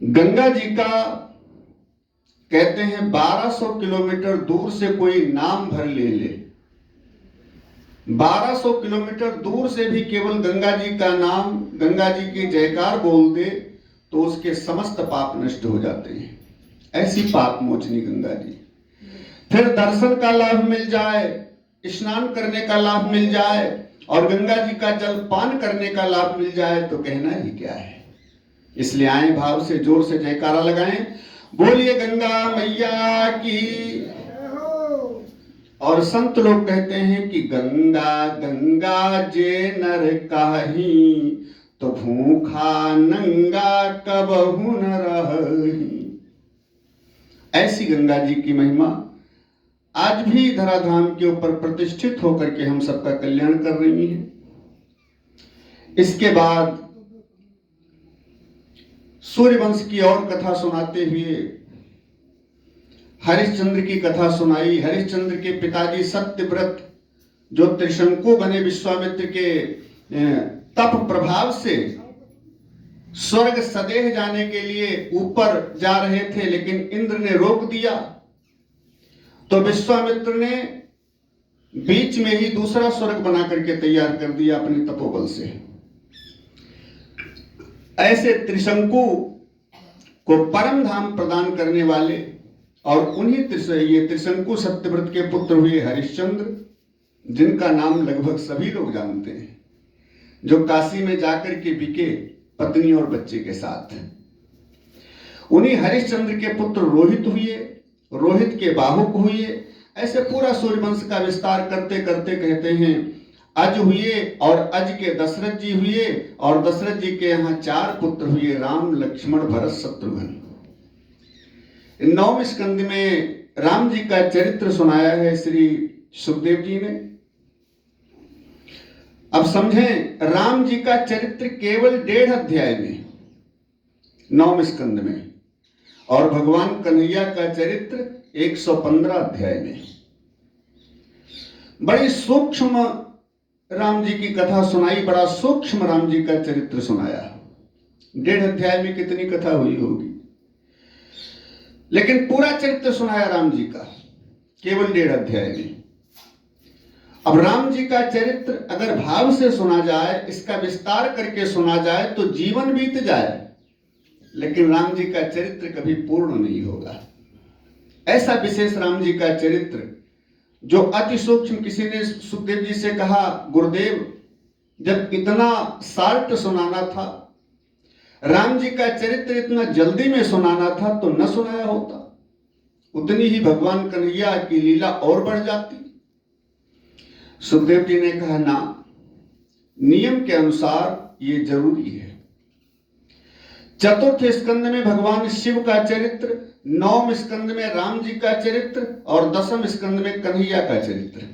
गंगा जी का कहते हैं 1200 किलोमीटर दूर से कोई नाम भर ले 1200 किलोमीटर दूर से भी केवल गंगा जी का नाम, गंगा जी की जयकार बोल दे तो उसके समस्त पाप नष्ट हो जाते हैं। ऐसी पाप मोचनी गंगा जी। फिर दर्शन का लाभ मिल जाए, स्नान करने का लाभ मिल जाए और गंगा जी का जल पान करने का लाभ मिल जाए तो कहना ही क्या है। इसलिए आए भाव से जोर से जयकारा लगाएं, बोलिए गंगा मैया की। और संत लोग कहते हैं कि गंगा गंगा जे नर काही, तो भूखा नंगा कबहु न रही। ऐसी गंगा जी की महिमा आज भी धराधाम के ऊपर प्रतिष्ठित होकर के हम सबका कल्याण कर रही है। इसके बाद सूर्यवंश की और कथा सुनाते हुए हरिश्चंद्र की कथा सुनाई। हरिश्चंद्र के पिताजी सत्यव्रत जो त्रिशंकु बने विश्वामित्र के तप प्रभाव से स्वर्ग सदेह जाने के लिए ऊपर जा रहे थे, लेकिन इंद्र ने रोक दिया तो विश्वामित्र ने बीच में ही दूसरा स्वर्ग बना करके तैयार कर दिया अपने तपोबल से। ऐसे त्रिशंकु को परम धाम प्रदान करने वाले और उन्हीं ये त्रिशंकु सत्यव्रत के पुत्र हुए हरिश्चंद्र, जिनका नाम लगभग सभी लोग जानते हैं, जो काशी में जाकर के बिके पत्नी और बच्चे के साथ। उन्हीं हरिश्चंद्र के पुत्र रोहित हुए, रोहित के बाहुक हुए। ऐसे पूरा सूर्यवंश का विस्तार करते करते कहते हैं अज हुए और अज के दशरथ जी हुए और दशरथ जी के यहाँ 4 पुत्र हुए, राम लक्ष्मण भरत शत्रुघ्न। 9वें स्कंद में राम जी का चरित्र सुनाया है श्री सुखदेव जी ने। अब समझें, राम जी का चरित्र केवल 1.5 अध्याय में 9वें स्कंद में, और भगवान कन्हैया का चरित्र 115 अध्याय में। बड़ी सूक्ष्म राम जी की कथा सुनाई, बड़ा सूक्ष्म राम जी का चरित्र सुनाया। 1.5 अध्याय में कितनी कथा हुई होगी, लेकिन पूरा चरित्र सुनाया राम जी का केवल 1.5 अध्याय में। अब राम जी का चरित्र अगर भाव से सुना जाए, इसका विस्तार करके सुना जाए तो जीवन बीत जाए, लेकिन राम जी का चरित्र कभी पूर्ण नहीं होगा। ऐसा विशेष राम जी का चरित्र जो अति सूक्ष्म। किसी ने सुखदेव जी से कहा, गुरुदेव जब इतना शार्ट सुनाना था, राम जी का चरित्र इतना जल्दी में सुनाना था तो न सुनाया होता, उतनी ही भगवान कन्हैया की लीला और बढ़ जाती। सुखदेव जी ने कहा, ना, नियम के अनुसार ये जरूरी है। चतुर्थ स्कंद में भगवान शिव का चरित्र, 9वें स्कंद में राम जी का चरित्र और 10वें स्कंद में कन्हैया का चरित्र।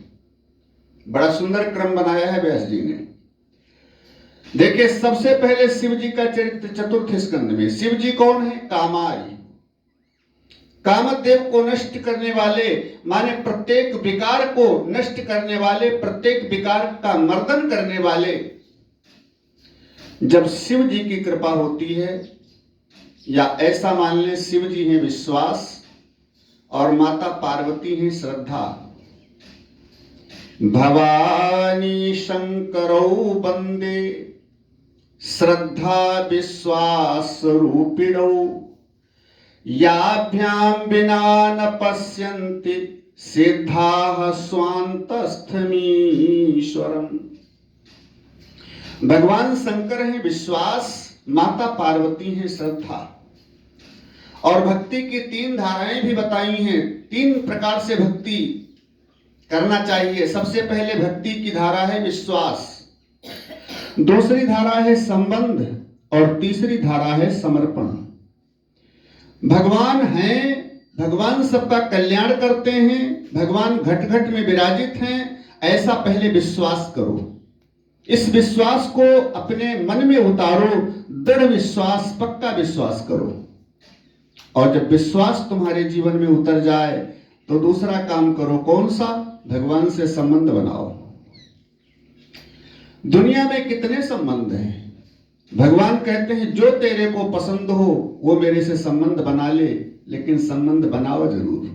बड़ा सुंदर क्रम बनाया है व्यास जी ने। देखिए, सबसे पहले शिव जी का चरित्र चतुर्थ स्कंद में। शिव जी कौन है? कामाय, कामदेव को नष्ट करने वाले, माने प्रत्येक विकार को नष्ट करने वाले, प्रत्येक विकार का मर्दन करने वाले। जब शिव जी की कृपा होती है, या ऐसा मान लें शिव जी है विश्वास और माता पार्वती है श्रद्धा। भवानी शंकरौ वंदे श्रद्धा विश्वास रूपिणौ, याभ्याम बिना न पश्यन्ति सिद्धाः स्वान्तस्थमीश्वरम्। भगवान शंकर हैं विश्वास, माता पार्वती हैं श्रद्धा। और भक्ति की 3 धाराएं भी बताई हैं। 3 प्रकार से भक्ति करना चाहिए। सबसे पहले भक्ति की धारा है विश्वास, दूसरी धारा है संबंध और तीसरी धारा है समर्पण। भगवान हैं, भगवान सबका कल्याण करते हैं, भगवान घट घट में विराजित हैं, ऐसा पहले विश्वास करो। इस विश्वास को अपने मन में उतारो, दृढ़ विश्वास, पक्का विश्वास करो। और जब विश्वास तुम्हारे जीवन में उतर जाए तो दूसरा काम करो। कौन सा? भगवान से संबंध बनाओ। दुनिया में कितने संबंध हैं, भगवान कहते हैं जो तेरे को पसंद हो वो मेरे से संबंध बना ले, लेकिन संबंध बनाओ जरूर।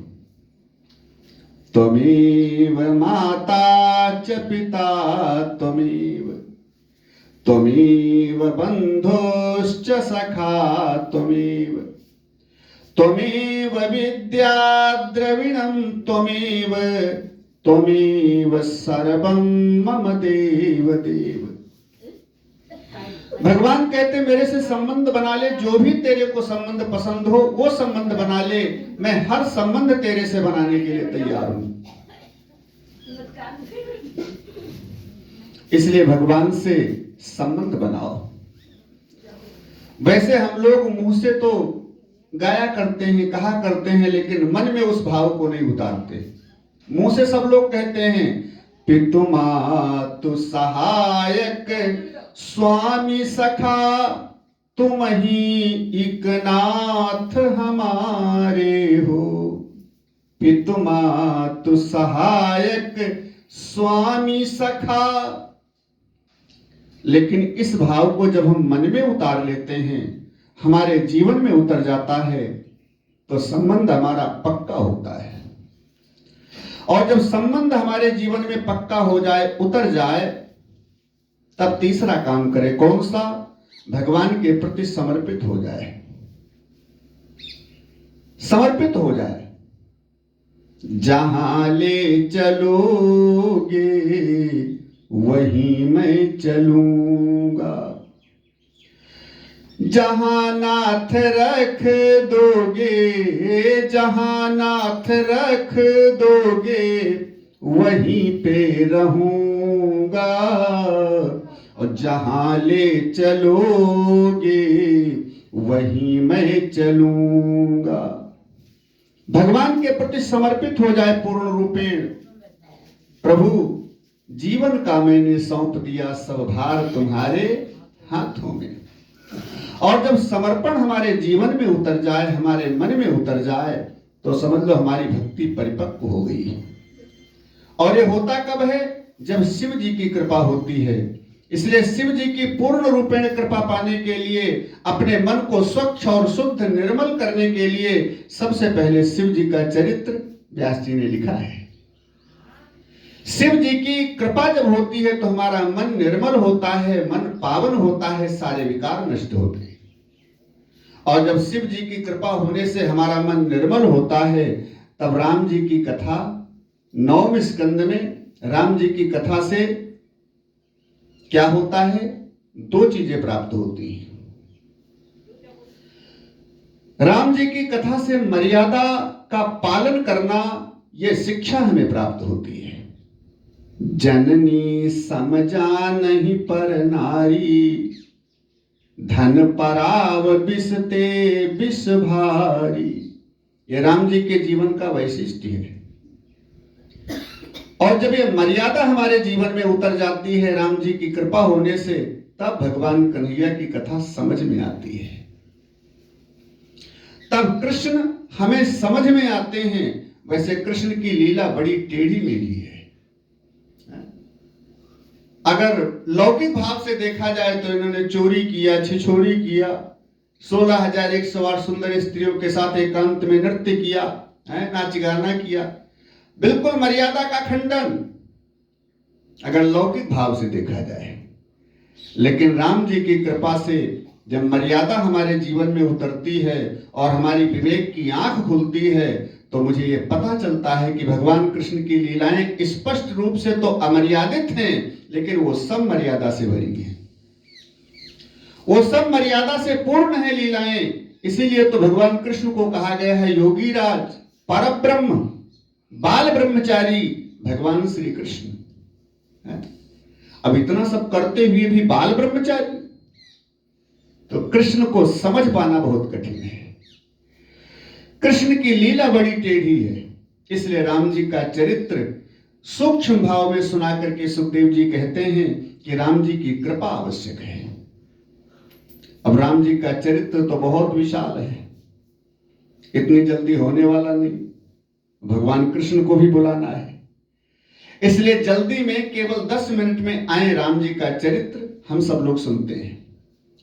त्वमेव माता च पिता त्वमेव, त्वमेव बन्धुश्च सखा त्वमेव, त्वमेव विद्या द्रविणं त्वमेव, त्वमेव सर्वं मम देव देव। भगवान कहते मेरे से संबंध बना ले, जो भी तेरे को संबंध पसंद हो वो संबंध बना ले, मैं हर संबंध तेरे से बनाने के लिए तैयार हूं। इसलिए भगवान से संबंध बनाओ। वैसे हम लोग मुंह से तो गाया करते हैं, कहा करते हैं, लेकिन मन में उस भाव को नहीं उतारते। मुंह से सब लोग कहते हैं पितु मातु सहायक स्वामी सखा, तुम ही एक नाथ हमारे हो। पितु मातु सहायक स्वामी सखा। लेकिन इस भाव को जब हम मन में उतार लेते हैं, हमारे जीवन में उतर जाता है, तो संबंध हमारा पक्का होता है। और जब संबंध हमारे जीवन में पक्का हो जाए, उतर जाए, तब तीसरा काम करे। कौन सा? भगवान के प्रति समर्पित हो जाए। समर्पित हो जाए। जहां ले चलोगे वहीं मैं चलूंगा, जहां नाथ रख दोगे, जहां नाथ रख दोगे वहीं पे रहूंगा, और जहां ले चलोगे वहीं मैं चलूंगा। भगवान के प्रति समर्पित हो जाए पूर्ण रूपेण। प्रभु जीवन का मैंने सौंप दिया, सब भार तुम्हारे हाथों में। और जब समर्पण हमारे जीवन में उतर जाए, हमारे मन में उतर जाए, तो समझ लो हमारी भक्ति परिपक्व हो गई। और ये होता कब है? जब शिव जी की कृपा होती है। इसलिए शिव जी की पूर्ण रूपेण कृपा पाने के लिए, अपने मन को स्वच्छ और शुद्ध निर्मल करने के लिए, सबसे पहले शिव जी का चरित्र व्यास जी ने लिखा है। शिव जी की कृपा जब होती है तो हमारा मन निर्मल होता है, मन पावन होता है, सारे विकार नष्ट होते हैं। और जब शिव जी की कृपा होने से हमारा मन निर्मल होता है, तब राम जी की कथा 9वें स्कंद में, राम जी की कथा से क्या होता है? 2 चीजें प्राप्त होती हैं। राम जी की कथा से मर्यादा का पालन करना, यह शिक्षा हमें प्राप्त होती है। जननी समझा नहीं पर नारी, धन पराव बिसते बिस भारी। यह राम जी के जीवन का वैशिष्ट्य है। और जब ये मर्यादा हमारे जीवन में उतर जाती है राम जी की कृपा होने से, तब भगवान कन्हैया की कथा समझ में आती है। तब कृष्ण हमें समझ में आते हैं। वैसे कृष्ण की लीला बड़ी टेढ़ी मेढ़ी है। अगर लौकिक भाव से देखा जाए तो इन्होंने चोरी किया, छिछोरी किया, 16,108 सुंदर स्त्रियों के साथ एकांत में नृत्य किया, नाच गाना किया, बिल्कुल मर्यादा का खंडन, अगर लौकिक भाव से देखा जाए। लेकिन राम जी की कृपा से जब मर्यादा हमारे जीवन में उतरती है और हमारी विवेक की आंख खुलती है, तो मुझे ये पता चलता है कि भगवान कृष्ण की लीलाएं स्पष्ट रूप से तो अमर्यादित हैं, लेकिन वो सब मर्यादा से भरी हैं। वो सब मर्यादा से पूर्ण है लीलाएं। इसीलिए तो भगवान कृष्ण को कहा गया है योगी राज, परब्रह्म, बाल ब्रह्मचारी भगवान श्री कृष्ण। अब इतना सब करते हुए भी बाल ब्रह्मचारी, तो कृष्ण को समझ पाना बहुत कठिन है। कृष्ण की लीला बड़ी टेढ़ी है। इसलिए राम जी का चरित्र सूक्ष्म भाव में सुना करके सुखदेव जी कहते हैं कि राम जी की कृपा आवश्यक है। अब राम जी का चरित्र तो बहुत विशाल है, इतनी जल्दी होने वाला नहीं। भगवान कृष्ण को भी बुलाना है। इसलिए जल्दी में केवल 10 मिनट में आए राम जी का चरित्र हम सब लोग सुनते हैं।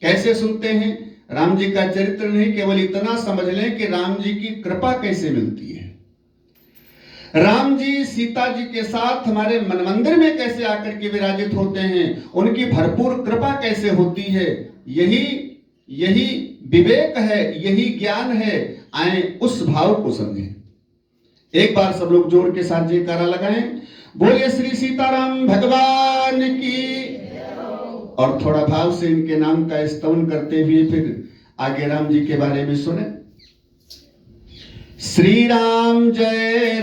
कैसे सुनते हैं? राम जी का चरित्र नहीं, केवल इतना समझ लें कि राम जी की कृपा कैसे मिलती है। राम जी सीता जी के साथ हमारे मन मंदिर में कैसे आकर के विराजित होते हैं, उनकी भरपूर कृपा कैसे होती है। यही यही विवेक है, यही ज्ञान है। आए उस भाव को समझें। एक बार सब लोग जोर के साथ जयकारा लगाएं, बोलिए श्री सीताराम भगवान की। और थोड़ा भाव से इनके नाम का स्तवन करते हुए फिर आगे राम जी के बारे में सुने। श्री राम जय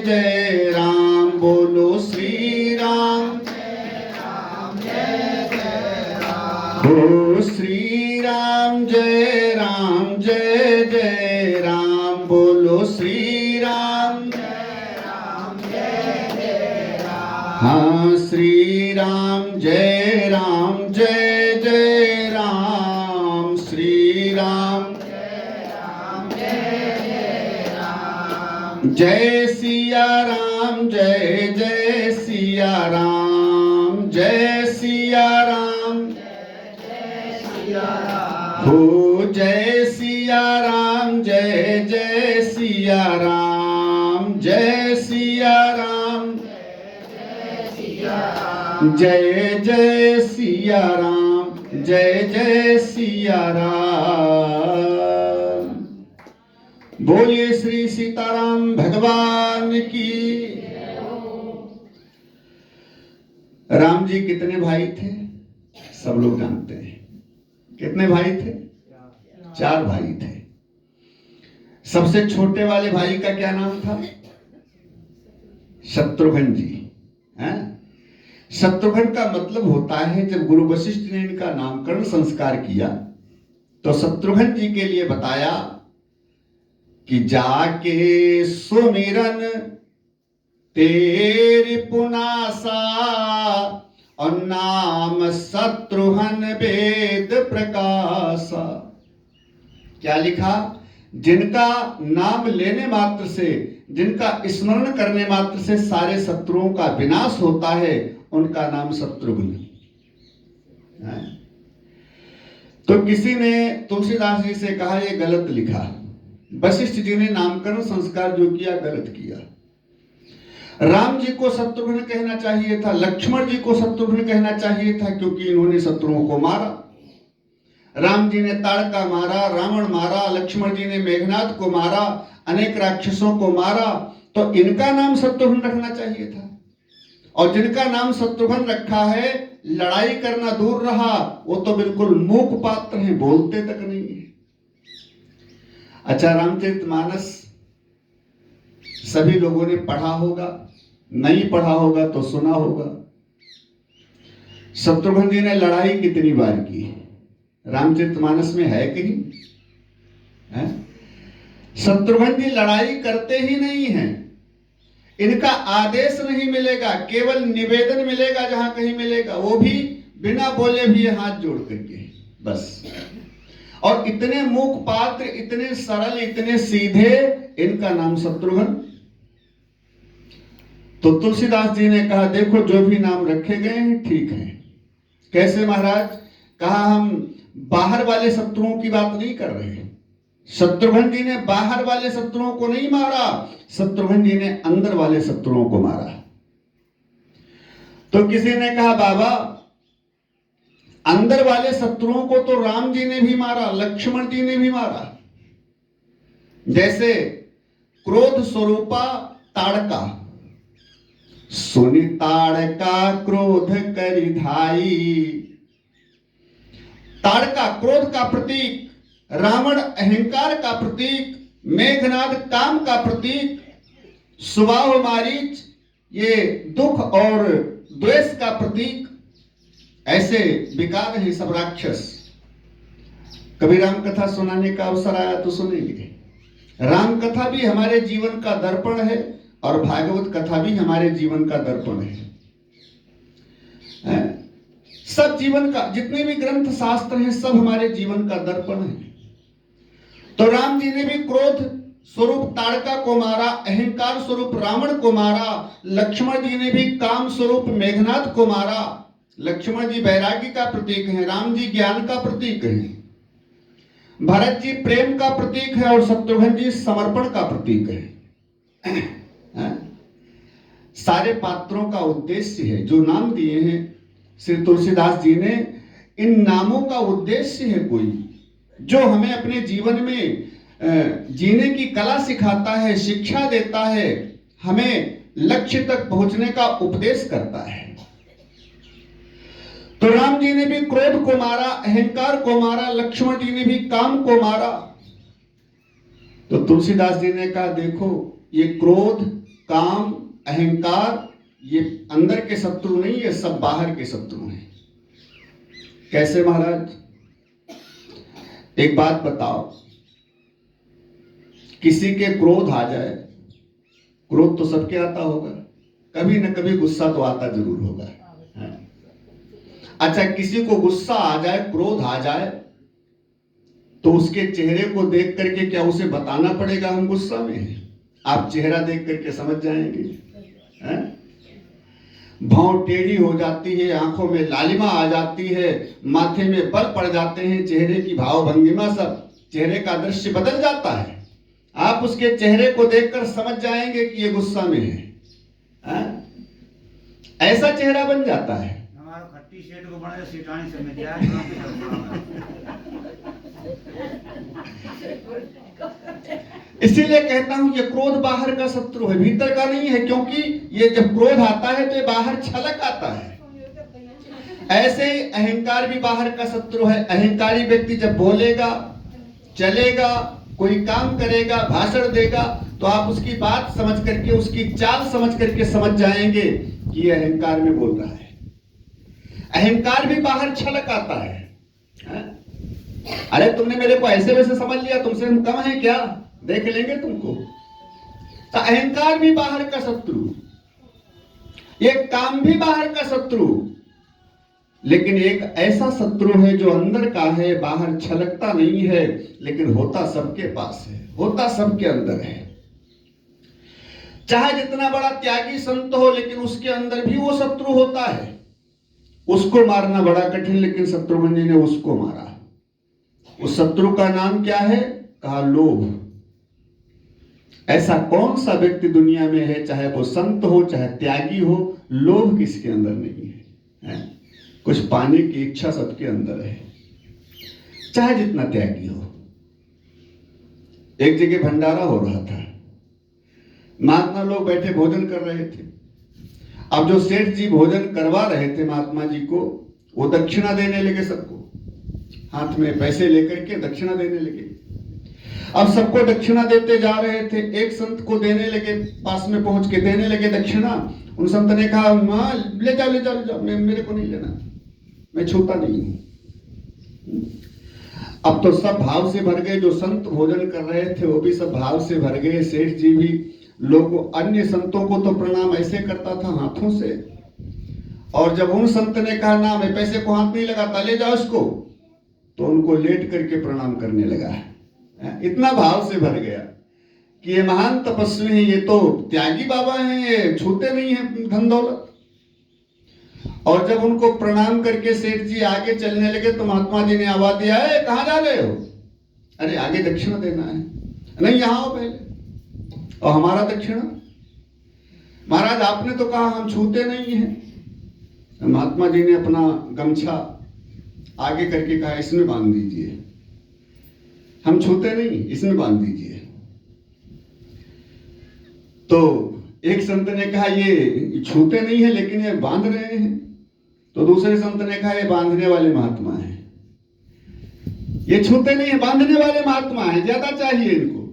जय राम, बोलो श्री राम जय जय राम, बोलो श्री राम जय जय राम, बोलो श्री राम जय जय राम। हाँ, श्री राम जय जय राम, श्री राम जय सिया राम, जय सिया राम, जय सिया राम, हो जय सिया राम, जय सिया राम, जय सिया राम, जय सिया राम, जय सिया राम। बोलिए श्री सीताराम भगवान की। राम जी कितने भाई थे? सब लोग जानते हैं। कितने भाई थे? 4 भाई थे। सबसे छोटे वाले भाई का क्या नाम था? शत्रुघ्न जी। हैं? शत्रुघ्न का मतलब होता है, जब गुरु वशिष्ठ ने इनका नामकरण संस्कार किया तो शत्रुघ्न जी के लिए बताया कि जाके सुमिरन तेरी पुनासा, और नाम शत्रुघ्न वेद प्रकाशा। क्या लिखा? जिनका नाम लेने मात्र से, जिनका स्मरण करने मात्र से सारे शत्रुओं का विनाश होता है, उनका नाम शत्रुघ्न। तो किसी ने तुलसीदास जी से कहा यह गलत लिखा। वशिष्ठ जी ने नामकरण संस्कार जो किया गलत किया। राम जी को शत्रुघ्न कहना चाहिए था, लक्ष्मण जी को शत्रुघ्न कहना चाहिए था, क्योंकि इन्होंने शत्रुओं को मारा। राम जी ने ताड़का मारा, रावण मारा, लक्ष्मण जी ने मेघनाद को मारा, अनेक राक्षसों को मारा, तो इनका नाम शत्रुघ्न रखना चाहिए था। और जिनका नाम शत्रुघ्न रखा है, लड़ाई करना दूर रहा, वो तो बिल्कुल मूक पात्र हैं, बोलते तक नहीं है। अच्छा, रामचरितमानस सभी लोगों ने पढ़ा होगा, नहीं पढ़ा होगा तो सुना होगा। शत्रुघ्न जी ने लड़ाई कितनी बार की? रामचरितमानस में है कहीं? है? शत्रुघ्न जी लड़ाई करते ही नहीं हैं। इनका आदेश नहीं मिलेगा, केवल निवेदन मिलेगा, जहां कहीं मिलेगा, वो भी बिना बोले भी हाथ जोड़ करके बस। और इतने मूक पात्र, इतने सरल, इतने सीधे, इनका नाम शत्रुघ्न। तो तुलसीदास जी ने कहा देखो जो भी नाम रखे गए हैं ठीक है। कैसे महाराज? कहा हम बाहर वाले शत्रुओं की बात नहीं कर रहे हैं। शत्रुघ्न जी ने बाहर वाले शत्रुओं को नहीं मारा, शत्रुघ्न जी ने अंदर वाले शत्रुओं को मारा। तो किसी ने कहा बाबा अंदर वाले शत्रुओं को तो राम जी ने भी मारा, लक्ष्मण जी ने भी मारा। जैसे क्रोध स्वरूपा ताड़का, सुनि ताड़का क्रोध करि धाई। ताड़का क्रोध का प्रतीक, रावण अहंकार का प्रतीक, मेघनाद काम का प्रतीक, सुबाहु मारीच ये दुख और द्वेष का प्रतीक। ऐसे विकार हैं सब राक्षस। कभी राम कथा सुनाने का अवसर आया तो सुनेंगे। राम कथा भी हमारे जीवन का दर्पण है और भागवत कथा भी हमारे जीवन का दर्पण है। सब जीवन का, जितने भी ग्रंथ शास्त्र हैं, सब हमारे जीवन का दर्पण है। तो राम जी ने भी क्रोध स्वरूप ताड़का को मारा, अहंकार स्वरूप रावण को मारा। लक्ष्मण जी ने भी काम स्वरूप मेघनाद को मारा। लक्ष्मण जी वैराग्य का प्रतीक है, राम जी ज्ञान का प्रतीक है, भरत जी प्रेम का प्रतीक है और शत्रुघ्न जी समर्पण का प्रतीक है। सारे पात्रों का उद्देश्य है, जो नाम दिए हैं श्री तुलसीदास जी ने, इन नामों का उद्देश्य है कोई जो हमें अपने जीवन में जीने की कला सिखाता है, शिक्षा देता है, हमें लक्ष्य तक पहुंचने का उपदेश करता है। तो राम जी ने भी क्रोध को मारा, अहंकार को मारा, लक्ष्मण जी ने भी काम को मारा। तो तुलसीदास जी ने कहा देखो ये क्रोध, काम, अहंकार ये अंदर के शत्रु नहीं, ये सब बाहर के शत्रु हैं। कैसे महाराज? एक बात बताओ, किसी के क्रोध आ जाए, क्रोध तो सबके आता होगा, कभी ना कभी गुस्सा तो आता जरूर होगा। अच्छा, किसी को गुस्सा आ जाए, क्रोध आ जाए, तो उसके चेहरे को देख करके क्या उसे बताना पड़ेगा हम गुस्सा में हैं? आप चेहरा देख करके समझ जाएंगे। भौं टेढ़ी हो जाती है, आंखों में लालिमा आ जाती है, माथे में बल पड़ जाते हैं, चेहरे की भाव भंगिमा सब, चेहरे का दृश्य बदल जाता है। आप उसके चेहरे को देखकर समझ जाएंगे कि ये गुस्सा में है। ऐसा चेहरा बन जाता है। इसीलिए कहता हूं ये क्रोध बाहर का शत्रु है, भीतर का नहीं है, क्योंकि ये जब क्रोध आता है तो ये बाहर छलक आता है। ऐसे ही अहंकार भी बाहर का शत्रु है। अहंकारी व्यक्ति जब बोलेगा, चलेगा, कोई काम करेगा, भाषण देगा, तो आप उसकी बात समझ करके, उसकी चाल समझ करके समझ जाएंगे कि ये अहंकार में बोल रहा है। अहंकार भी बाहर छलक आता है। अरे तुमने मेरे को ऐसे वैसे समझ लिया, तुमसे हम कम है क्या? देख लेंगे तुमको। तो अहंकार भी बाहर का शत्रु, ये काम भी बाहर का शत्रु, लेकिन एक ऐसा शत्रु है जो अंदर का है, बाहर छलकता नहीं है, लेकिन होता सबके पास है, होता सबके अंदर है। चाहे जितना बड़ा त्यागी संत हो, लेकिन उसके अंदर भी वो शत्रु होता है। उसको मारना बड़ा कठिन, लेकिन शत्रुघ्न जी ने उसको मारा। उस शत्रु का नाम क्या है? कहा लोभ। ऐसा कौन सा व्यक्ति दुनिया में है, चाहे वो संत हो चाहे त्यागी हो, लोभ किसके अंदर नहीं है? कुछ पाने की इच्छा सबके अंदर है, चाहे जितना त्यागी हो। एक जगह भंडारा हो रहा था, महात्मा लोग बैठे भोजन कर रहे थे। अब जो सेठ जी भोजन करवा रहे थे महात्मा जी को, वो दक्षिणा देने लगे सबको, हाथ में पैसे लेकर के दक्षिणा देने लगे। अब सबको दक्षिणा देते जा रहे थे, एक संत को देने लगे, पास में पहुंच के देने लगे दक्षिणा। उन संत ने कहा ले जाओ ले जाओ ले जाओ, मेरे को नहीं लेना, मैं छूता नहीं हूं। अब तो सब भाव से भर गए, जो संत भोजन कर रहे थे वो भी सब भाव से भर गए। सेठ जी भी लोगों, अन्य संतों को तो प्रणाम ऐसे करता था हाथों से, और जब उन संत ने कहा ना मैं पैसे को हाथ नहीं लगाता, ले जाओ इसको, तो उनको लेट करके प्रणाम करने लगा। इतना भाव से भर गया कि ये महान तपस्वी हैं, ये तो त्यागी बाबा हैं, ये छूते नहीं हैं धन दौलत। और जब उनको प्रणाम करके सेठ जी आगे चलने लगे, तो महात्मा जी ने आवाज दिया, है कहां जा रहे हो? अरे आगे दक्षिणा देना है। नहीं यहां आओ पहले। और हमारा दक्षिणा? महाराज आपने तो कहा हम छूते नहीं हैं। महात्मा जी ने अपना गमछा आगे करके कहा इसमें बांध दीजिए, हम छूते नहीं, इसमें बांध दीजिए। तो एक संत ने कहा ये छूते नहीं है लेकिन ये बांध रहे हैं। तो दूसरे संत ने कहा ये बांधने वाले महात्मा हैं, ये छूते नहीं है, बांधने वाले महात्मा हैं, ज्यादा चाहिए इनको।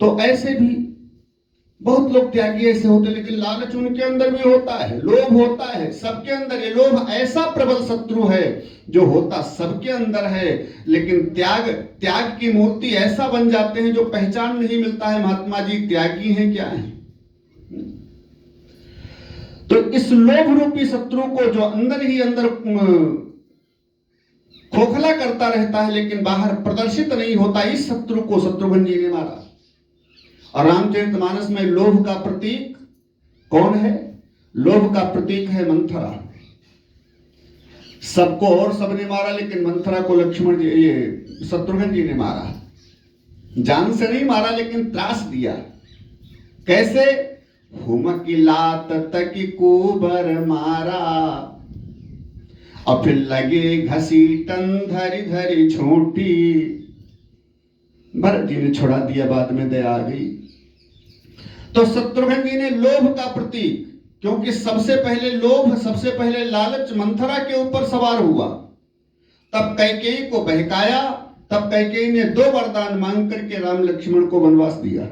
तो ऐसे भी बहुत लोग त्यागी ऐसे होते, लेकिन लालच उनके अंदर भी होता है, लोभ होता है सबके अंदर। ये लोभ ऐसा प्रबल शत्रु है जो होता सबके अंदर है, लेकिन त्याग की मूर्ति ऐसा बन जाते हैं जो पहचान नहीं मिलता है महात्मा जी त्यागी हैं क्या है। तो इस लोभ रूपी शत्रु को जो अंदर ही अंदर खोखला करता रहता है लेकिन बाहर प्रदर्शित नहीं होता, इस शत्रु को शत्रुघ्न जी ने मारा। और रामचरितमानस में लोभ का प्रतीक कौन है? लोभ का प्रतीक है मंथरा। सबको और सबने मारा, लेकिन मंथरा को लक्ष्मण जी, ये शत्रुघ्न जी ने मारा। जान से नहीं मारा, लेकिन त्रास दिया। कैसे? हुमकी लात तकी कुबर मारा, और फिर लगे घसीटन धरी धरी छोटी। भरत जी ने छोड़ा दिया, बाद में दया आ गई। तो शत्रुघ्न जी ने लोभ का प्रतीक, क्योंकि सबसे पहले लोभ, सबसे पहले लालच मंथरा के ऊपर सवार हुआ, तब कैकेयी को बहकाया, तब कैकेयी ने 2 वरदान मांग करके राम लक्ष्मण को वनवास दिया।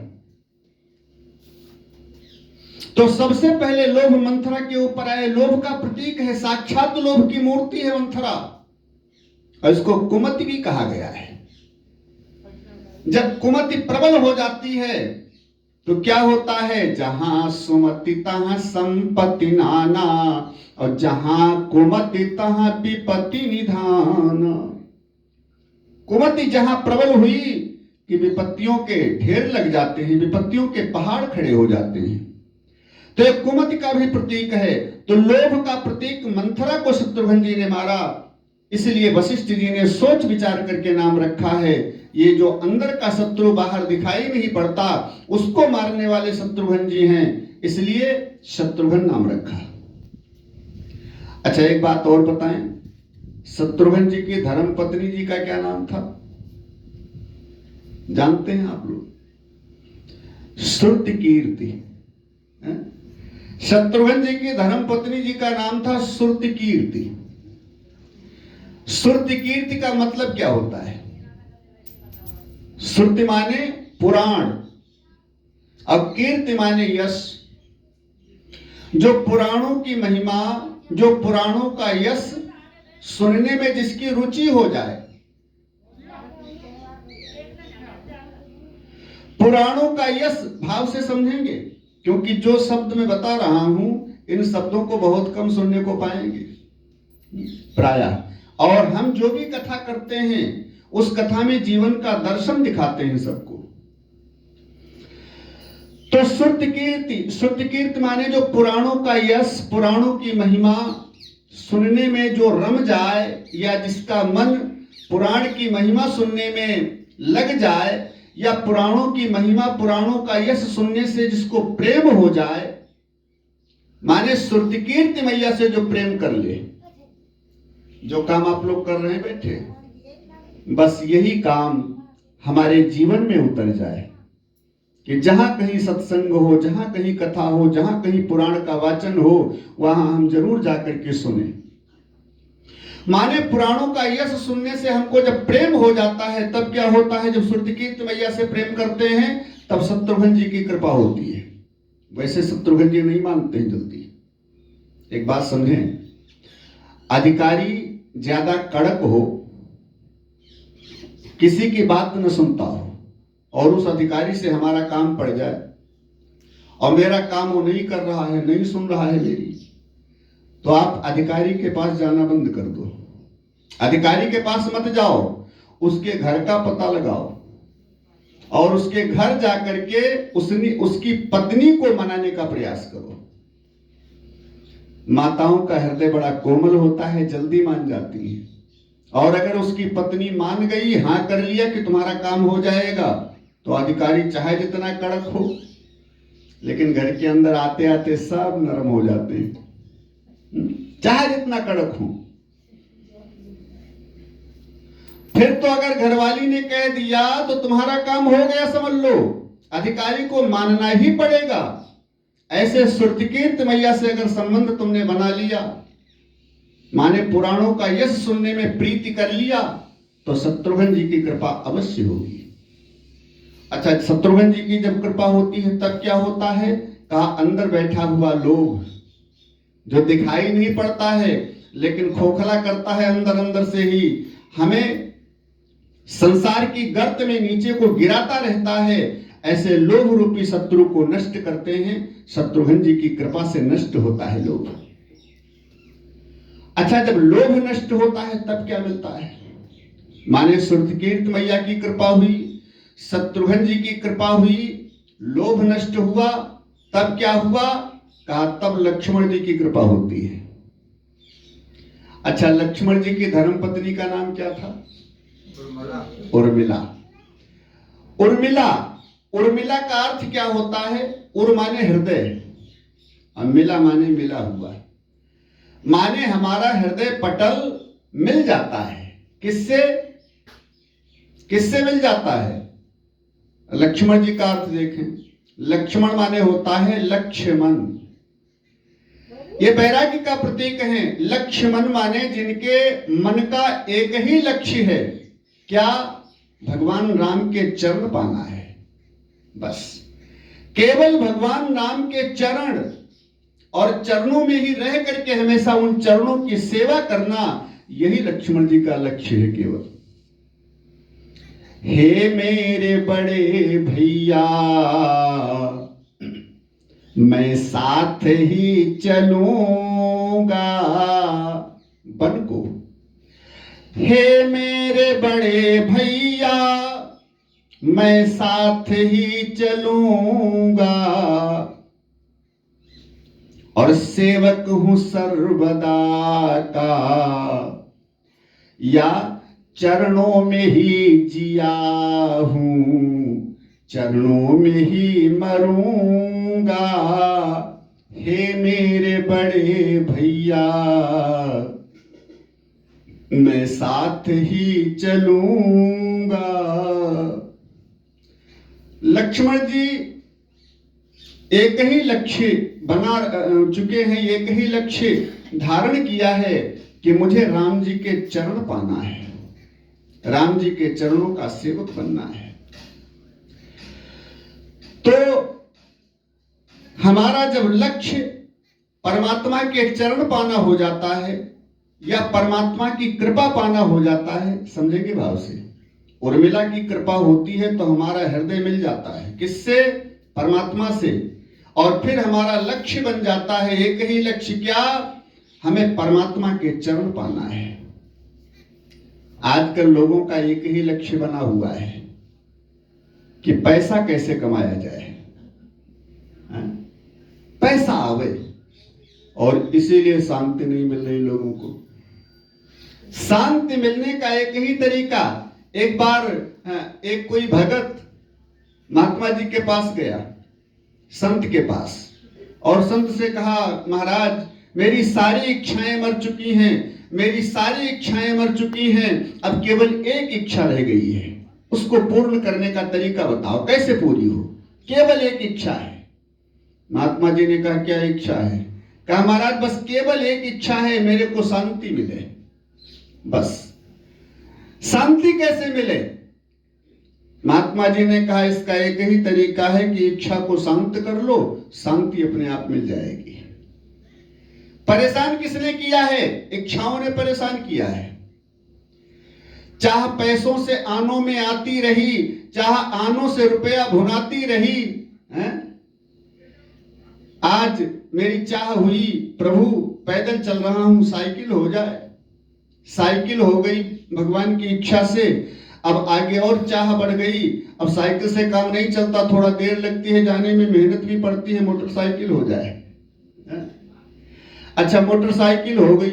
तो सबसे पहले लोभ मंथरा के ऊपर आए। लोभ का प्रतीक है, साक्षात लोभ की मूर्ति है मंथरा, और इसको कुमति भी कहा गया है। जब कुमति प्रबल हो जाती है तो क्या होता है? जहां सुमति तहां संपत्ति नाना, और जहां कुमति तहां विपत्ति निधान। कुमति जहां प्रबल हुई कि विपत्तियों के ढेर लग जाते हैं, विपत्तियों के पहाड़ खड़े हो जाते हैं। तो एक कुमति का भी प्रतीक है। तो लोभ का प्रतीक मंथरा को शत्रुघ्न जी ने मारा, इसलिए वशिष्ठ जी ने सोच विचार करके नाम रखा है। ये जो अंदर का शत्रु बाहर दिखाई नहीं पड़ता, उसको मारने वाले शत्रुघ्न जी हैं, इसलिए शत्रुघ्न नाम रखा। अच्छा, एक बात और बताएं, शत्रुघ्न जी की धर्म पत्नी जी का क्या नाम था? जानते हैं आप लोग? श्रुतिकीर्ति। शत्रुघ्न जी की धर्म पत्नी जी का नाम था श्रुतिकीर्ति। श्रुतिकीर्ति का मतलब क्या होता है? श्रुति माने पुराण, अब कीर्ति माने यश। जो पुराणों की महिमा, जो पुराणों का यश सुनने में जिसकी रुचि हो जाए, पुराणों का यश भाव से समझेंगे, क्योंकि जो शब्द मैं बता रहा हूं, इन शब्दों को बहुत कम सुनने को पाएंगे प्रायः। और हम जो भी कथा करते हैं, उस कथा में जीवन का दर्शन दिखाते हैं सबको। तो श्रुतिकीर्ति, श्रुतिकीर्ति माने जो पुराणों का यश, पुराणों की महिमा सुनने में जो रम जाए, या जिसका मन पुराण की महिमा सुनने में लग जाए, या पुराणों की महिमा, पुराणों का यश सुनने से जिसको प्रेम हो जाए, माने श्रुतिकीर्ति मैया से जो प्रेम कर ले। जो काम आप लोग कर रहे हैं बैठे, बस यही काम हमारे जीवन में उतर जाए कि जहां कहीं सत्संग हो, जहां कहीं कथा हो, जहां कहीं पुराण का वाचन हो, वहां हम जरूर जाकर के सुने। माने पुराणों का यश सुनने से हमको जब प्रेम हो जाता है, तब क्या होता है? जब श्रुतिकीर्ति मैया से प्रेम करते हैं, तब शत्रुघ्न जी की कृपा होती है। वैसे शत्रुघ्न जी नहीं मानते हैं जल्दी। एक बात समझें, अधिकारी ज्यादा कड़क हो, किसी की बात न सुनता हो, और उस अधिकारी से हमारा काम पड़ जाए, और मेरा काम वो नहीं कर रहा है, नहीं सुन रहा है मेरी, तो आप अधिकारी के पास जाना बंद कर दो। अधिकारी के पास मत जाओ, उसके घर का पता लगाओ, और उसके घर जाकर के उसकी पत्नी को मनाने का प्रयास करो। माताओं का हृदय बड़ा कोमल होता है, जल्दी मान जाती है। और अगर उसकी पत्नी मान गई, हां कर लिया कि तुम्हारा काम हो जाएगा, तो अधिकारी चाहे जितना कड़क हो, लेकिन घर के अंदर आते आते सब नरम हो जाते हैं, चाहे जितना कड़क हो। फिर तो अगर घरवाली ने कह दिया तो तुम्हारा काम हो गया समझ लो, अधिकारी को मानना ही पड़ेगा। ऐसे श्रुतिकीर्ति मैया से अगर संबंध तुमने बना लिया, माने पुराणों का यश सुनने में प्रीति कर लिया, तो शत्रुघ्न जी की कृपा अवश्य होगी। अच्छा, शत्रुघ्न जी की जब कृपा होती है तब क्या होता है? कहा अंदर बैठा हुआ लोभ, जो दिखाई नहीं पड़ता है लेकिन खोखला करता है अंदर अंदर से ही, हमें संसार की गर्त में नीचे को गिराता रहता है, ऐसे लोभ रूपी शत्रु को नष्ट करते हैं। शत्रुघ्न जी की कृपा से नष्ट होता है लोभ। अच्छा, जब लोभ नष्ट होता है तब क्या मिलता है? माने श्रुतिकीर्ति मैया की कृपा हुई, शत्रुघ्न जी की कृपा हुई, लोभ नष्ट हुआ, तब क्या हुआ? कहा तब लक्ष्मण जी की कृपा होती है। अच्छा, लक्ष्मण जी की धर्मपत्नी का नाम क्या था? उर्मिला। उर्मिला, उर्मिला का अर्थ क्या होता है? उर माने हृदय और मिला माने मिला हुआ, माने हमारा हृदय पटल मिल जाता है। किससे? किससे मिल जाता है? लक्ष्मण जी का अर्थ देखें। लक्ष्मण माने होता है लक्ष्मण, ये बैरागी का प्रतीक है। लक्ष्मण माने जिनके मन का एक ही लक्ष्य है, क्या? भगवान राम के चरण पाना है। बस केवल भगवान राम के चरण और चरणों में ही रह करके हमेशा उन चरणों की सेवा करना, यही लक्ष्मण जी का लक्ष्य है केवल। हे मेरे बड़े भैया मैं साथ ही चलूंगा बन को। हे मेरे बड़े भैया मैं साथ ही चलूंगा और सेवक हूं सर्वदा का, या चरणों में ही जिया हूं चरणों में ही मरूंगा। हे मेरे बड़े भैया मैं साथ ही चलूंगा। लक्ष्मण जी एक ही लक्ष्य बना चुके हैं, एक ही लक्ष्य धारण किया है कि मुझे राम जी के चरण पाना है, राम जी के चरणों का सेवक बनना है। तो हमारा जब लक्ष्य परमात्मा के चरण पाना हो जाता है या परमात्मा की कृपा पाना हो जाता है, समझेंगे भाव से, उर्मिला की कृपा होती है तो हमारा हृदय मिल जाता है। किससे? परमात्मा से। और फिर हमारा लक्ष्य बन जाता है एक ही लक्ष्य, क्या? हमें परमात्मा के चरण पाना है। आजकल लोगों का एक ही लक्ष्य बना हुआ है कि पैसा कैसे कमाया जाए, पैसा आवे, और इसीलिए शांति नहीं मिल रही लोगों को। शांति मिलने का एक ही तरीका, एक बार एक कोई भगत महात्मा जी के पास गया, संत के पास, और संत से कहा महाराज मेरी सारी इच्छाएं मर चुकी हैं, मेरी सारी इच्छाएं मर चुकी हैं, अब केवल एक इच्छा रह गई है, उसको पूर्ण करने का तरीका बताओ, कैसे पूरी हो? केवल एक इच्छा है। महात्मा जी ने कहा क्या इच्छा है? कहा महाराज बस केवल एक इच्छा है, मेरे को शांति मिले, बस। शांति कैसे मिले? महात्मा जी ने कहा इसका एक ही तरीका है कि इच्छा को शांत कर लो, शांति अपने आप मिल जाएगी। परेशान किसने किया है? इच्छाओं ने परेशान किया है। चाह पैसों से आनों में आती रही, चाह आनों से रुपया भुनाती रही, है? आज मेरी चाह हुई प्रभु पैदल चल रहा हूं, साइकिल हो जाए, साइकिल हो गई भगवान की इच्छा से। अब आगे और चाह बढ़ गई, अब साइकिल से काम नहीं चलता, थोड़ा देर लगती है जाने में, मेहनत भी पड़ती है, मोटरसाइकिल हो जाए। अच्छा मोटरसाइकिल हो गई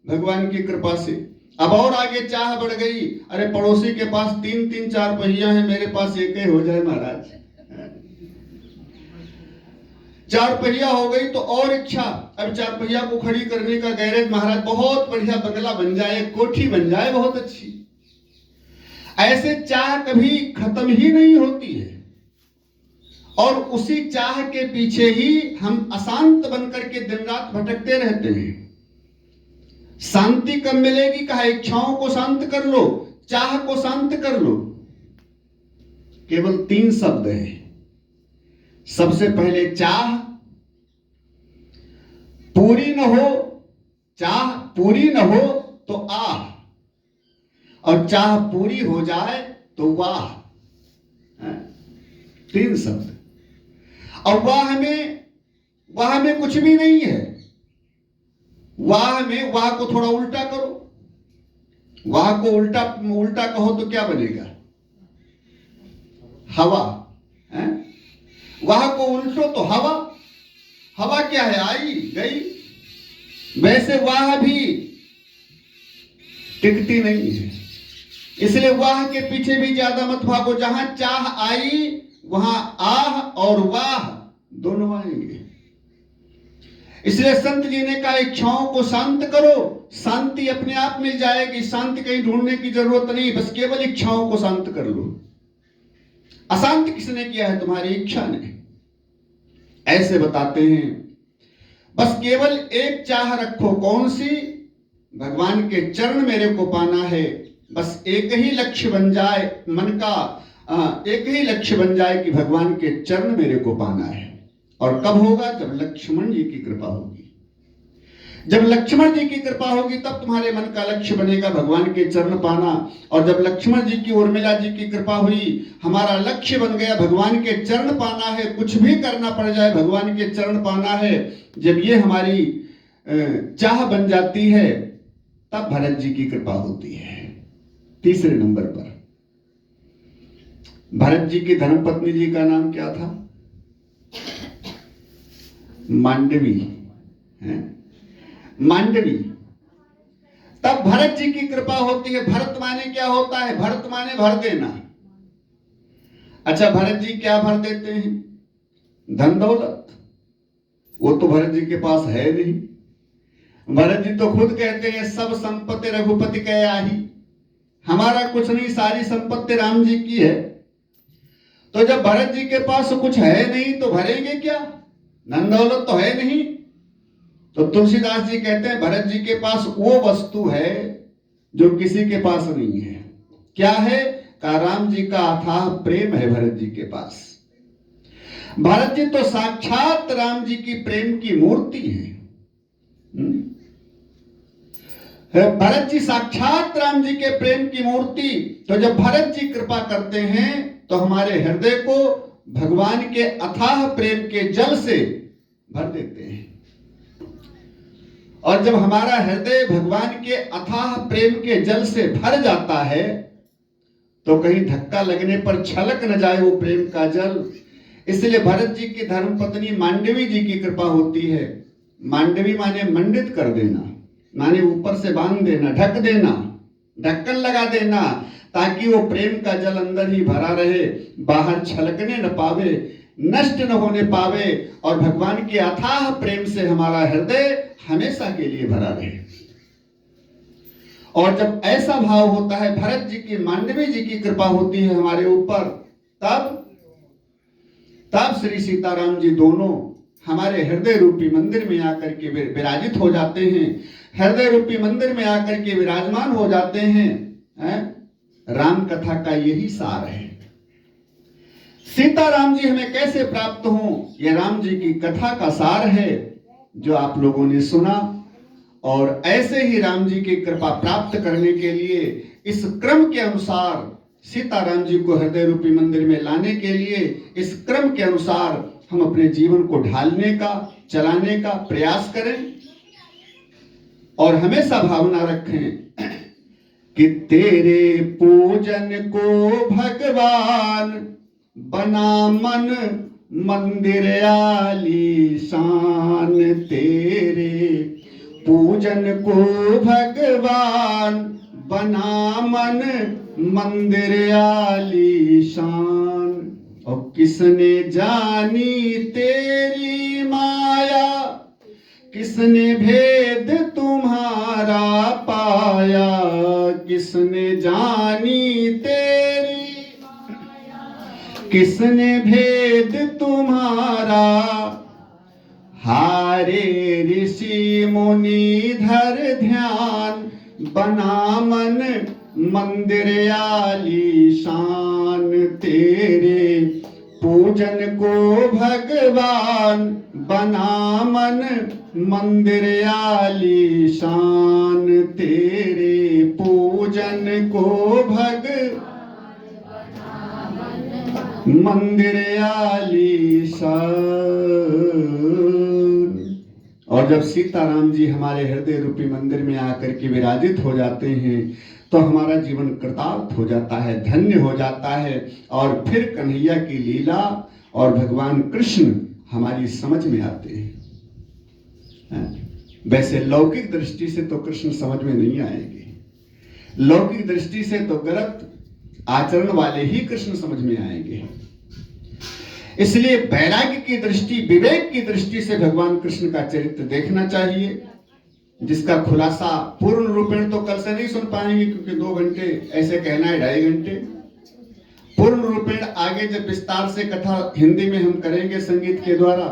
भगवान की कृपा से। अब और आगे चाह बढ़ गई, अरे पड़ोसी के पास 3-3 4 पहिया है, मेरे पास एक ही हो जाए महाराज। 4 पहिया हो गई तो और इच्छा, अब 4 पहिया को खड़ी करने का गैरेज, महाराज बहुत बढ़िया बंगला बन जाए, कोठी बन जाए बहुत अच्छी। ऐसे चाह कभी खत्म ही नहीं होती है, और उसी चाह के पीछे ही हम अशांत बनकर के दिन रात भटकते रहते हैं। शांति कब मिलेगी? कहा इच्छाओं को शांत कर लो, चाह को शांत कर लो। केवल 3 शब्द हैं। सबसे पहले चाह पूरी न हो, चाह पूरी न हो तो आह, और चाह पूरी हो जाए तो वाह। 3 शब्द। और वाह में कुछ भी नहीं है। वाह को थोड़ा उल्टा करो, वाह को उल्टा कहो तो क्या बनेगा? हवा। वाह को उल्टो तो हवा, हवा क्या है, आई गई, वैसे वाह भी टिकती नहीं है। इसलिए वाह के पीछे भी ज्यादा मत भागो। जहां चाह आई वहां आह और वाह दोनों आएंगे। इसलिए संत जी ने कहा इच्छाओं को शांत करो, शांति अपने आप मिल जाएगी। शांति कहीं ढूंढने की जरूरत नहीं, बस केवल इच्छाओं को शांत कर लो। अशांत किसने किया है? तुम्हारी इच्छा ने। ऐसे बताते हैं, बस केवल एक चाह रखो। कौन सी? भगवान के चरण मेरे को पाना है। बस एक ही लक्ष्य बन जाए मन का, एक ही लक्ष्य बन जाए कि भगवान के चरण मेरे को पाना है। और कब होगा? जब लक्ष्मण जी की कृपा होगी। जब लक्ष्मण जी की कृपा होगी तब तुम्हारे मन का लक्ष्य बनेगा भगवान के चरण पाना। और जब लक्ष्मण जी की, उर्मिला जी की कृपा हुई, हमारा लक्ष्य बन गया भगवान के चरण पाना है, कुछ भी करना पड़ जाए भगवान के चरण पाना है, जब ये हमारी चाह बन जाती है तब भरत जी की कृपा होती है। तीसरे नंबर पर भरत जी की धर्मपत्नी जी का नाम क्या था? मांडवी है, मांडवी। तब भरत जी की कृपा होती है। भरत माने क्या होता है? भरत माने भर देना। अच्छा, भरत जी क्या भर देते हैं? धन दौलत। वो तो भरत जी के पास है नहीं। भरत जी तो खुद कहते हैं सब संपत्ति रघुपति के आही, हमारा कुछ नहीं, सारी संपत्ति राम जी की है। तो जब भरत जी के पास कुछ है नहीं तो भरेंगे क्या? धन दौलत तो है नहीं। तो तुलसीदास जी कहते हैं भरत जी के पास वो वस्तु है जो किसी के पास नहीं है। क्या है? का राम जी का अथाह प्रेम है भरत जी के पास। भरत जी तो साक्षात राम जी की प्रेम की मूर्ति है। भरत जी साक्षात राम जी के प्रेम की मूर्ति। तो जब भरत जी कृपा करते हैं तो हमारे हृदय को भगवान के अथाह प्रेम के जल से भर देते हैं। और जब हमारा हृदय भगवान के अथाह प्रेम के जल से भर जाता है तो कहीं धक्का लगने पर छलक न जाए वो प्रेम का जल। इसलिए भरत जी की धर्मपत्नी मांडवी जी की कृपा होती है। मांडवी माने मंडित कर देना, माने ऊपर से बांध देना, ढक देना, ढक्कन लगा देना, ताकि वो प्रेम का जल अंदर ही भरा रहे, बाहर छलकने न पावे, नष्ट न होने पावे, और भगवान के अथाह प्रेम से हमारा हृदय हमेशा के लिए भरा रहे। और जब ऐसा भाव होता है, भरत जी की, मांडवी जी की कृपा होती है हमारे ऊपर, तब श्री सीताराम जी दोनों हमारे हृदय रूपी मंदिर में आकर के विराजित हो जाते हैं। हृदय रूपी मंदिर में आकर के विराजमान हो जाते हैं। राम कथा का यही सार है। सीताराम जी हमें कैसे प्राप्त हों, यह राम जी की कथा का सार है जो आप लोगों ने सुना। और ऐसे ही राम जी की कृपा प्राप्त करने के लिए इस क्रम के अनुसार सीताराम जी को हृदय रूपी मंदिर में लाने के लिए, इस क्रम के अनुसार हम अपने जीवन को ढालने का, चलाने का प्रयास करें। और हमेशा भावना रखें कि तेरे पूजन को भगवान बना मन मंदिर आलीशान। तेरे पूजन को भगवान बना मन मंदिर आलीशान। और किसने जानी तेरी माया, किसने भेद तुम्हारा पाया। किसने जानी तेरी माया, किसने भेद तुम्हारा। हारे ऋषि मुनि धर ध्यान, बना मन मंदिर आलीशान। तेरे पूजन को भगवान बना मन मंदिर आलीशान। तेरे पूजन को भगवान मंदिर आलीशान। और जब सीताराम जी हमारे हृदय रूपी मंदिर में आकर के विराजित हो जाते हैं तो हमारा जीवन कृतार्थ हो जाता है, धन्य हो जाता है। और फिर कन्हैया की लीला और भगवान कृष्ण हमारी समझ में आते हैं। वैसे लौकिक दृष्टि से तो कृष्ण समझ में नहीं आएंगे, लौकिक दृष्टि से तो गलत आचरण वाले ही कृष्ण समझ में आएंगे। इसलिए वैराग्य की दृष्टि, विवेक की दृष्टि से भगवान कृष्ण का चरित्र देखना चाहिए, जिसका खुलासा पूर्ण रूपेण तो कल से नहीं सुन पाएंगे, क्योंकि 2 घंटे ऐसे कहना है, 2.5 घंटे। पूर्ण रूपेण आगे जब विस्तार से कथा हिंदी में हम करेंगे संगीत के द्वारा,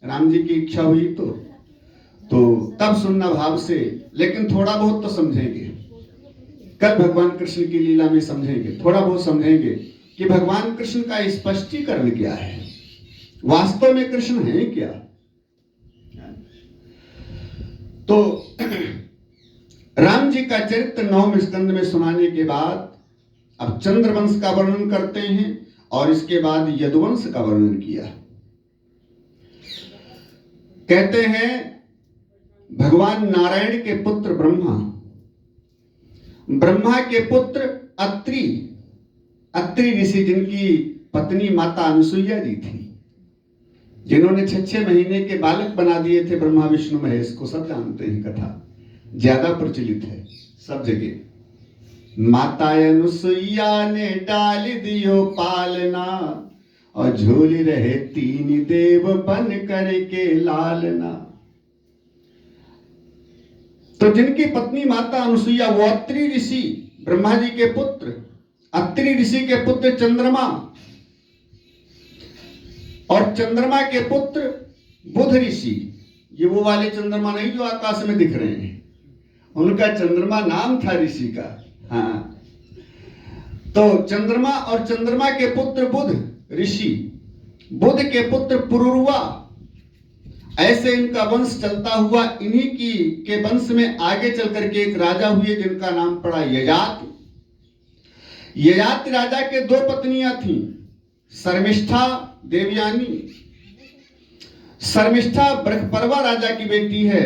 राम जी की इच्छा हुई तो तब सुनना भाव से, लेकिन थोड़ा बहुत तो समझेंगे। कल भगवान कृष्ण की लीला में समझेंगे, थोड़ा बहुत समझेंगे कि भगवान कृष्ण का स्पष्टीकरण क्या है, वास्तव में कृष्ण है क्या। तो राम जी का चरित्र 9वें स्कंद में सुनाने के बाद अब चंद्रवंश का वर्णन करते हैं और इसके बाद यदुवंश का वर्णन किया। कहते हैं भगवान नारायण के पुत्र ब्रह्मा, ब्रह्मा के पुत्र अत्रि ऋषि, जिनकी पत्नी माता अनुसुईया जी थी, जिन्होंने 6 महीने के बालक बना दिए थे ब्रह्मा विष्णु महेश को। सब जानते हैं, कथा ज्यादा प्रचलित है सब जगह। माता अनुसुईया ने डाल दियो पालना, और झूल रहे 3 देव बन करके लालना। तो जिनकी पत्नी माता अनुसुईया, वो अत्रि ऋषि, ब्रह्मा जी के पुत्र, अत्रि ऋषि के पुत्र चंद्रमा, और चंद्रमा के पुत्र बुध ऋषि। ये वो वाले चंद्रमा नहीं जो आकाश में दिख रहे हैं, उनका चंद्रमा नाम था ऋषि का। हाँ, तो चंद्रमा और चंद्रमा के पुत्र बुध ऋषि, बुध के पुत्र पुरुरवा, ऐसे इनका वंश चलता हुआ इन्हीं की के वंश में आगे चल करके एक राजा हुए जिनका नाम पड़ा ययाति। ययाति राजा के 2 पत्नियां थीं, शर्मिष्ठा, देवयानी। शर्मिष्ठा बृहपर्वा राजा की बेटी है,